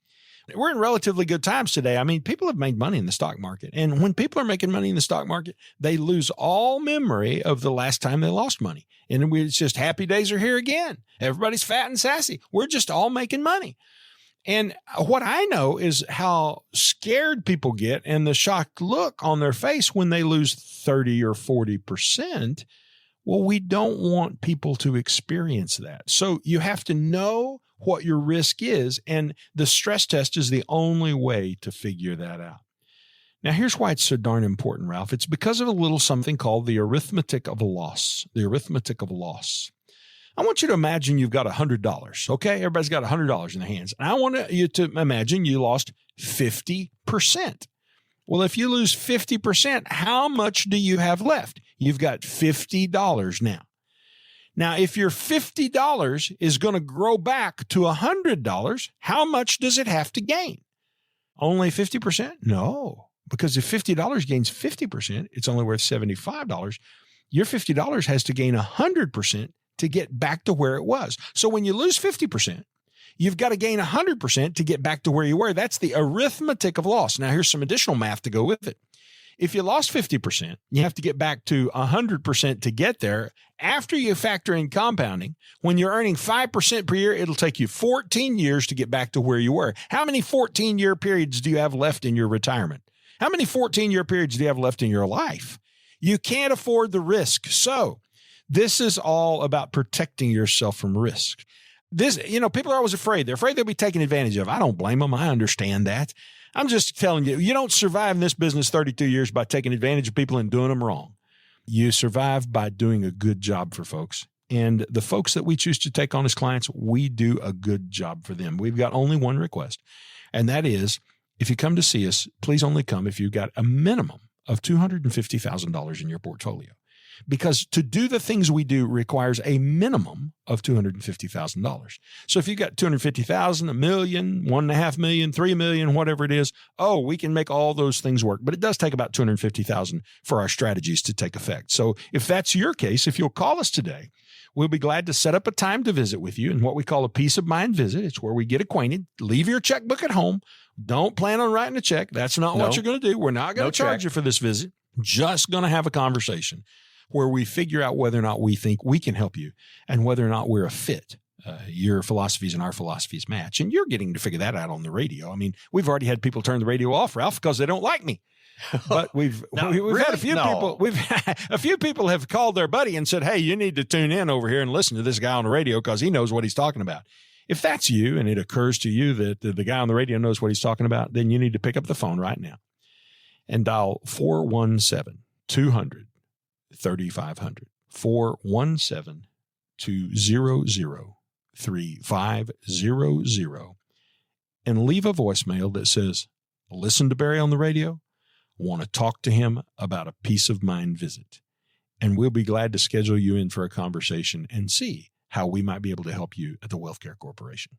We're in relatively good times today. I mean, people have made money in the stock market. And when people are making money in the stock market, they lose all memory of the last time they lost money. And it's just happy days are here again. Everybody's fat and sassy. We're just all making money. And what I know is how scared people get and the shocked look on their face when they lose 30 or 40%. Well, we don't want people to experience that. So you have to know what your risk is, and the stress test is the only way to figure that out. Now, here's why it's so darn important, Ralph. It's because of a little something called the arithmetic of loss. The arithmetic of loss. I want you to imagine you've got $100, okay? Everybody's got $100 in their hands. And I want you to imagine you lost 50%. Well, if you lose 50%, how much do you have left? You've got $50 now. Now, if your $50 is going to grow back to $100, how much does it have to gain? Only 50%? No, because if $50 gains 50%, it's only worth $75. Your $50 has to gain 100% to get back to where it was. So when you lose 50%, you've got to gain 100% to get back to where you were. That's the arithmetic of loss. Now, here's some additional math to go with it. If you lost 50%, you have to get back to 100% to get there. After you factor in compounding, when you're earning 5% per year, it'll take you 14 years to get back to where you were. How many 14-year periods do you have left in your retirement? How many 14-year periods do you have left in your life? You can't afford the risk. So this is all about protecting yourself from risk. People are always afraid. They're afraid they'll be taken advantage of. I don't blame them. I understand that. I'm just telling you, you don't survive in this business 32 years by taking advantage of people and doing them wrong. You survive by doing a good job for folks. And the folks that we choose to take on as clients, we do a good job for them. We've got only one request, and that is, if you come to see us, please only come if you've got a minimum of $250,000 in your portfolio. Because to do the things we do requires a minimum of $250,000. So if you've got $250,000, $1 million, $1.5 million, $3 million, whatever it is, we can make all those things work. But it does take about $250,000 for our strategies to take effect. So if that's your case, if you'll call us today, we'll be glad to set up a time to visit with you in what we call a peace of mind visit. It's where we get acquainted, leave your checkbook at home. Don't plan on writing a check. That's not what you're going to do. We're not going to charge you for this visit. Just going to have a conversation where we figure out whether or not we think we can help you and whether or not we're a fit. Your philosophies and our philosophies match. And you're getting to figure that out on the radio. I mean, we've already had people turn the radio off, Ralph, because they don't like me. But we've had a few people. A few people have called their buddy and said, "Hey, you need to tune in over here and listen to this guy on the radio because he knows what he's talking about." If that's you and it occurs to you that the guy on the radio knows what he's talking about, then you need to pick up the phone right now and dial 417-200. 3500 417-200-3500 and leave a voicemail that says, "Listen to Barry on the radio. Want to talk to him about a peace of mind visit." And we'll be glad to schedule you in for a conversation and see how we might be able to help you at the Wealth Care Corporation.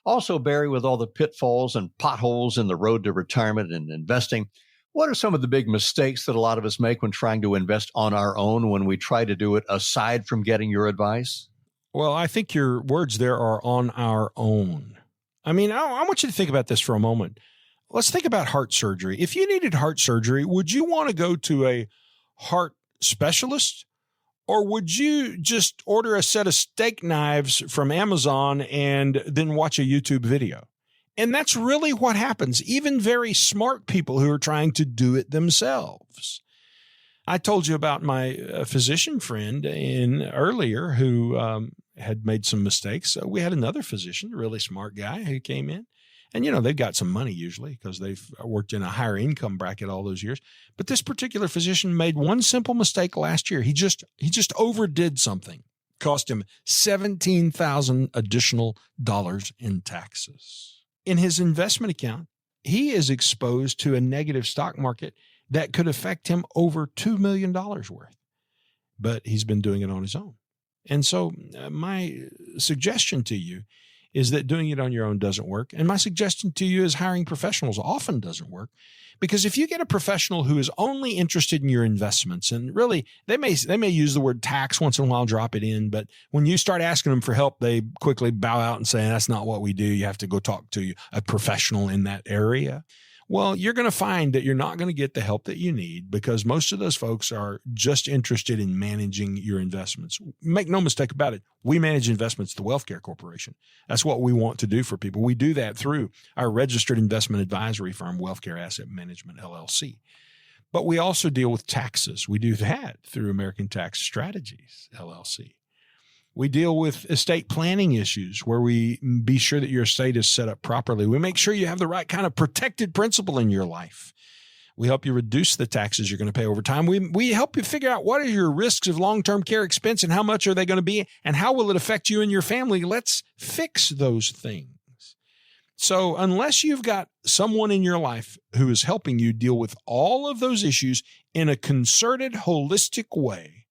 Also, Barry, with all the pitfalls and potholes in the road to retirement and investing, what are some of the big mistakes that a lot of us make when trying to invest on our own when we try to do it aside from getting your advice? Well, I think your words there are on our own. I mean, I want you to think about this for a moment. Let's think about heart surgery. If you needed heart surgery, would you want to go to a heart specialist, or would you just order a set of steak knives from Amazon and then watch a YouTube video? And that's really what happens. Even very smart people who are trying to do it themselves. I told you about my physician friend earlier who had made some mistakes. So we had another physician, a really smart guy, who came in. And, they've got some money usually because they've worked in a higher income bracket all those years. But this particular physician made one simple mistake last year. He just overdid something. Cost him $17,000 additional dollars in taxes. In his investment account, he is exposed to a negative stock market that could affect him over $2 million worth. But he's been doing it on his own. And so my suggestion to you is that doing it on your own doesn't work. And my suggestion to you is hiring professionals often doesn't work. Because if you get a professional who is only interested in your investments, and really they may use the word tax once in a while, drop it in, but when you start asking them for help, they quickly bow out and say, "That's not what we do. You have to go talk to a professional in that area." Well, you're going to find that you're not going to get the help that you need because most of those folks are just interested in managing your investments. Make no mistake about it. We manage investments at the Wealth Care Corporation. That's what we want to do for people. We do that through our registered investment advisory firm, Wealth Care Asset Management, LLC. But we also deal with taxes. We do that through American Tax Strategies, LLC. We deal with estate planning issues where we be sure that your estate is set up properly. We make sure you have the right kind of protected principal in your life. We help you reduce the taxes you're going to pay over time. We help you figure out what are your risks of long-term care expense and how much are they going to be and how will it affect you and your family. Let's fix those things. So unless you've got someone in your life who is helping you deal with all of those issues in a concerted, holistic way,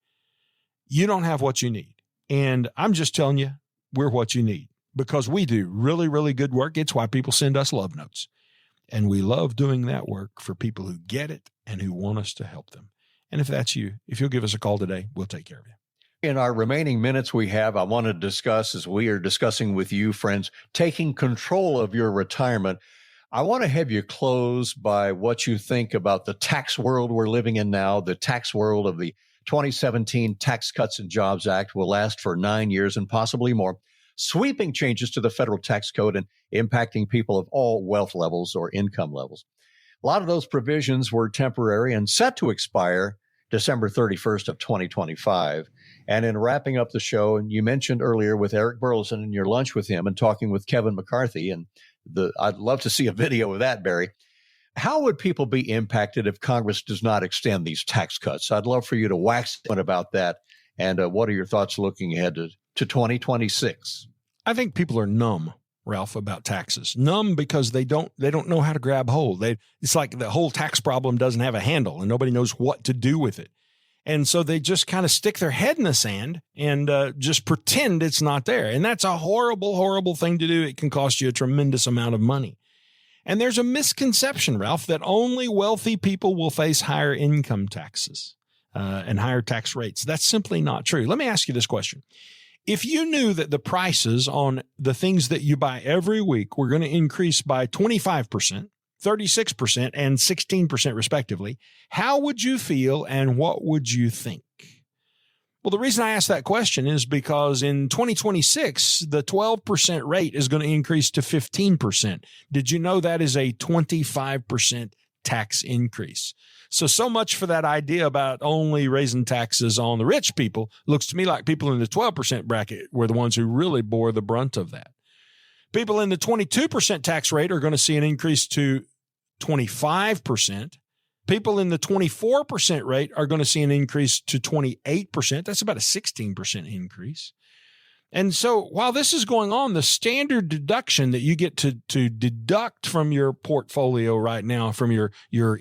you don't have what you need. And I'm just telling you, we're what you need because we do really, really good work. It's why people send us love notes. And we love doing that work for people who get it and who want us to help them. And if that's you, if you'll give us a call today, we'll take care of you. In our remaining minutes we have, I want to discuss, as we are discussing with you, friends, taking control of your retirement. I want to have you close by what you think about the tax world we're living in now, the tax world of the 2017 Tax Cuts and Jobs Act will last for 9 years and possibly more. Sweeping changes to the federal tax code and impacting people of all wealth levels or income levels. A lot of those provisions were temporary and set to expire December 31st of 2025. And in wrapping up the show, and you mentioned earlier with Eric Burleson in your lunch with him and talking with Kevin McCarthy, and I'd love to see a video of that, Barry. How would people be impacted if Congress does not extend these tax cuts? I'd love for you to wax about that. And what are your thoughts looking ahead to 2026? I think people are numb, Ralph, about taxes. Numb because they don't know how to grab hold. It's like the whole tax problem doesn't have a handle and nobody knows what to do with it. And so they just kind of stick their head in the sand and just pretend it's not there. And that's a horrible, horrible thing to do. It can cost you a tremendous amount of money. And there's a misconception, Ralph, that only wealthy people will face higher income taxes and higher tax rates. That's simply not true. Let me ask you this question. If you knew that the prices on the things that you buy every week were going to increase by 25%, 36%, and 16% respectively, how would you feel and what would you think? Well, the reason I ask that question is because in 2026, the 12% rate is going to increase to 15%. Did you know that is a 25% tax increase? So much for that idea about only raising taxes on the rich people. Looks to me like people in the 12% bracket were the ones who really bore the brunt of that. People in the 22% tax rate are going to see an increase to 25%. People in the 24% rate are going to see an increase to 28%. That's about a 16% increase. And so while this is going on, the standard deduction that you get to deduct from your portfolio right now, from your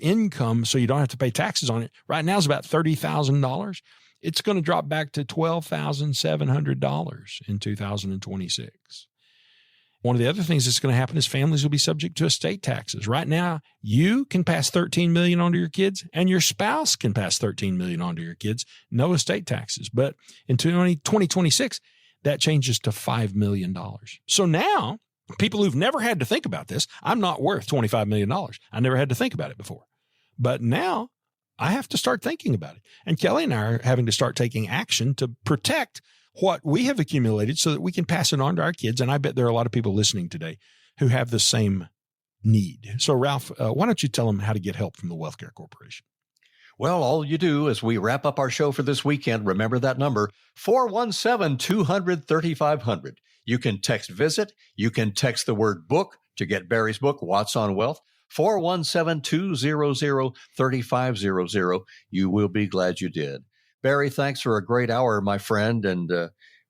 income, so you don't have to pay taxes on it, right now is about $30,000. It's going to drop back to $12,700 in 2026. One of the other things that's going to happen is families will be subject to estate taxes. Right now, you can pass $13 million on to your kids, and your spouse can pass $13 million on to your kids. No estate taxes. But in 2026, that changes to $5 million. So now, people who've never had to think about this, I'm not worth $25 million. I never had to think about it before. But now, I have to start thinking about it. And Kelly and I are having to start taking action to protect what we have accumulated so that we can pass it on to our kids. And I bet there are a lot of people listening today who have the same need. So, Ralph, why don't you tell them how to get help from the Wealth Care Corporation? Well, all you do as we wrap up our show for this weekend, remember that number, 417-200-3500. You can text VISIT. You can text the word book to get Barry's book, Watts on Wealth, 417-200-3500. You will be glad you did. Barry, thanks for a great hour, my friend, and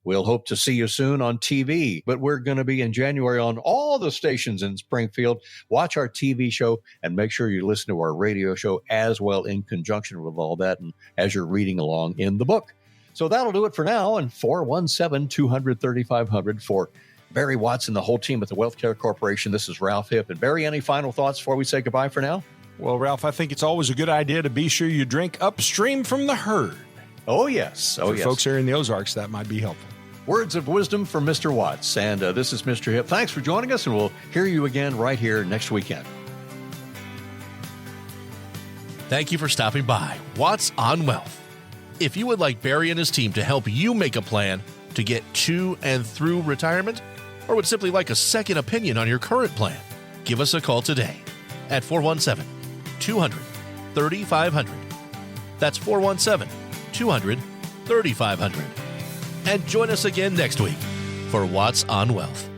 we'll hope to see you soon on TV. But we're going to be in January on all the stations in Springfield. Watch our TV show and make sure you listen to our radio show as well in conjunction with all that and as you're reading along in the book. So that'll do it for now. And 417-200-3500 for Barry Watts and the whole team at the Wealth Care Corporation. This is Ralph Hipp. And Barry, any final thoughts before we say goodbye for now? Well, Ralph, I think it's always a good idea to be sure you drink upstream from the herd. Oh, yes. For folks here in the Ozarks, that might be helpful. Words of wisdom from Mr. Watts. And this is Mr. Hipp. Thanks for joining us, and we'll hear you again right here next weekend. Thank you for stopping by Watts on Wealth. If you would like Barry and his team to help you make a plan to get to and through retirement, or would simply like a second opinion on your current plan, give us a call today at 417-200-3500. That's 417-200-3500. and join us again next week for What's on Wealth.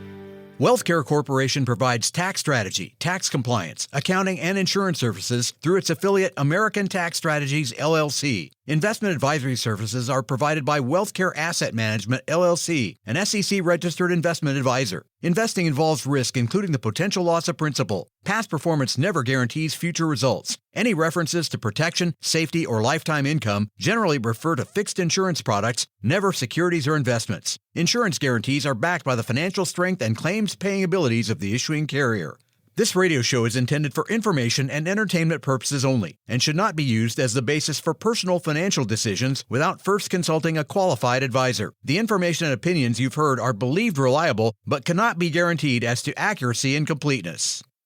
WealthCare Corporation provides tax strategy, tax compliance, accounting, and insurance services through its affiliate American Tax Strategies, LLC. Investment advisory services are provided by WealthCare Asset Management, LLC, an SEC-registered investment advisor. Investing involves risk, including the potential loss of principal. Past performance never guarantees future results. Any references to protection, safety, or lifetime income generally refer to fixed insurance products, never securities or investments. Insurance guarantees are backed by the financial strength and claims-paying abilities of the issuing carrier. This radio show is intended for information and entertainment purposes only and should not be used as the basis for personal financial decisions without first consulting a qualified advisor. The information and opinions you've heard are believed reliable but cannot be guaranteed as to accuracy and completeness.